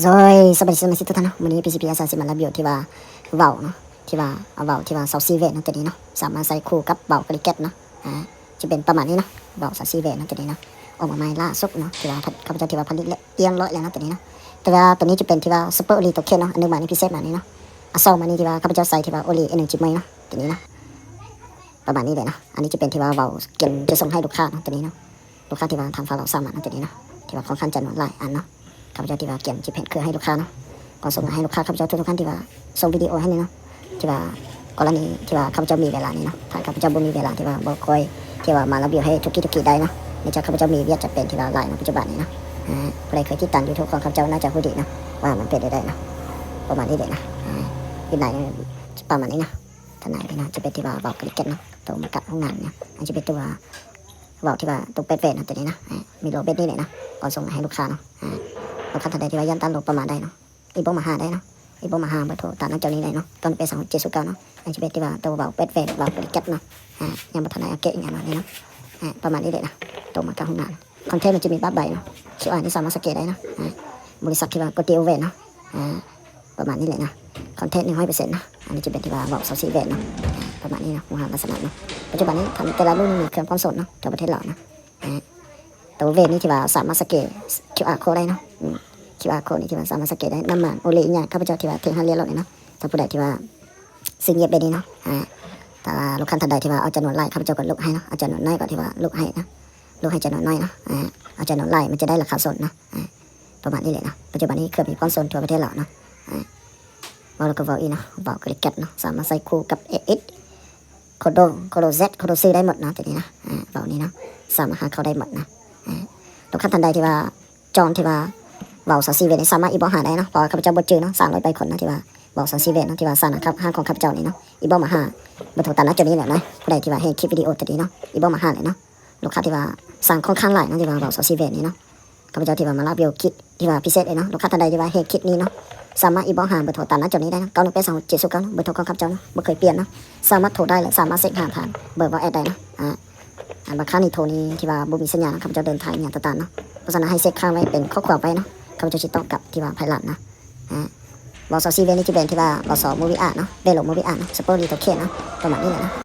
Rồi, sao bạn sẽทุกท่านเนาะวันนี้ PCP อาสาสิมารับอยู่ที่ว่าเว้าเนาะที่ว่าเอาเว้าที่ว่าเซาซีเวทเนาะตัวนี้เนาะสามารถใส่คู่กับเว้ากริเก็ตเนาะจะเป็นประมาณนี้เนาะเว้าเซาซีเวทเนาะตัวนี้เนาะออกมาใหม่ล่าสุดเนาะที่ว่าข้าพเจ้าที่ว่าผลิตเอียงร้อยแล้วเนาะตัวนี้เนาะแต่ว่าตัวนี้จะเป็นที่ว่าซุปเปอร์โอลีตัวเคนเนาะอันนึงมานี่พิเศษมานี่เนาะเอาซองมานี่ที่ว่าข้าพเจ้าใส่ที่ว่าโอลีเอเนจีไม่เนาะตัวนี้เนาะประมาณนี้เลยเนาะอันนี้จะเป็นที่ว่าเว้าเกี่ยวจะส่งให้ลูกค้าเนาะตัวนี้เนาะลูกค้าที่ว่าทำฟาเราสามารถเนาะตัวนี้เนาะที่ว่าค่อนข้างจะหน่วยหลายอันเนาะข้าพเจ้าที่ว่าเกี่ยวจิเพนคือให้ลูกค้าเนาะก็ส่งให้ลูกค้าข้าพเจ้าทุกท่านที่ว่าส่งวิดีโอให้นี่เนาะที่ว่ากรณีที่ว่าข้าพเจ้ามีเวลานี่เนาะถ้าข้าพเจ้าบ่มีเวลาที่ว่าบ่ค่อยที่ว่ามาระเบียบให้ทุกได้เนาะในจากข้าพเจ้ามีเวียกจะเป็นที่ว่าหลายในปัจจุบันนี้เนาะใครเคยติดตาม YouTube ของข้าพเจ้าน่าจะรู้ดีเนาะว่ามันเป็นได้เนาะประมาณนี้เลยนะที่ไหนประมาณนี้นะท่านไหนนะจะเป็นที่ว่าบอกกริเก็ตเนาะตัวมากัดห้องงานเนี่ยอันจะเป็นตัวบอกที่ว่าตัวเป็ดนะตัวนี้นะมีโลเป็ดนี่เลยนะก่อนส่งให้ลูกค้าเนาะลูกค้าท่านใดที่ว่ายันตันโลประมาณได้เนาะอีโบมาหาได้เนาะอีโบมาหาเบอร์โทรตามนั้นเจ้านี้ได้เนาะตอนเป็น2709เนาะอันจะเป็นที่ว่าตัวบอกเป็ดบอกกริเก็ตเนาะยังมาทนายเกะอย่างนี้เนาะประมาณนี้เลยนะตัวมากัดห้องงานคอนเทนต์มันจะมีบัฟใบเนาะชื่อที่สามารถสเกตได้เนาะบริษัทที่ว่าโกติโอเวนเนาะประมาณนี้เลยนะคอนเทนต์100%นะอันนี้จะเป็นที่ว่าบอกเซาซีเวนเนาะประมาณนี้นะหัวหางลักษณะเนาะปัจจุบันนี้ทำแต่ละรุ่นมีเครื่องความสดเนาะทั่วประเทศเรานะตัวเวนนี่ที่ว่าสามารถสเกต QR code ได้เนาะQR code นี่ที่ว่าสามารถสเกตได้น้ำมันโอเลเนี่ยข้าพเจ้าที่ว่าเทงฮันเรียนเราเนี่ยเนาะถ้าผู้ใดที่ว่าซึ่งเงียบไปนี่เนาะแต่ว่าลูกค้าท่านใดที่ว่าเอาจำนวนไล่ข้าพเจ้าก็ลุกให้เนาะเอาจำนวนน้อยก็ที่ว่าลุกให้นะลุกให้จำนวนน้อยเนาะเอาจำนวนไล่มันจะได้ราคาสดเนาะประมาณนี้เลยนะปัจจุบันนี้เครื่องมีความสดทั่วประเทศเราเนาะว่าเราก็บอกอีเนาะบอกกริเก็ตเนาะสามารถใส่คู่กับเอสโคโดเซโคโดซีได้หมดเนาะตัวนี้นะบอกนี้เนาะสามารถหาเขาได้หมดนะลูกค้าท่านใดที่ว่าจองที่ว่าเบาซาซีเวนสามารถอีบอกหาได้เนาะพอข้าพเจ้าบดจือเนาะ300 ไปคนเนาะที่ว่าเบาซาซีเวนเนาะที่ว่าสานะครับห้างของข้าพเจ้านี่เนาะอีบอกมาหาบรรทุกตันนะจุดนี้แหละนะผู้ใดที่ว่าเห็นคลิปวิดีโอตัวนี้เนาะอีบอกมาหาเลยเนาะลูกค้าที่ว่าสั่งค่อนข้างหลายเนาะที่ว่าเบาซาซีเวนนี่เนาะข้าพเจ้าที่ว่ามารับวิวคิดที่ว่าพิเศษเลยเนาะลูกค้าท่านใดที่ว่าเห็นคลิปนี้เนาะสามารถอีบอกหาเบอร์โทรตามหน้าจอนี้ได้นะ918279เบอร์โทรของข้าพเจ้าเนาะไม่เคยเปลี่ยนเนาะสามารถโทรได้และสามารถเซ็นผ่านเบอร์ว่าแอดได้นะบางครั้งนี่โทรนี้ที่ว่าบ่มีสัญญาณข้าพเจ้าเดินทางอย่างต่างๆเนาะเพราะฉะนั้นให้เซ็ตข้างไว้เป็นข้อความไว้เนาะข้าพเจ้าจะต้องกลับที่ว่าภายหลังนะบอสซีเวนี่จะเป็นที่ว่าบอสมูวี่อาร์เนาะเดโลมูวี่อาร์เนาะสปอร์ตลีโตเคนเนาะประมาณนี้เลยนะ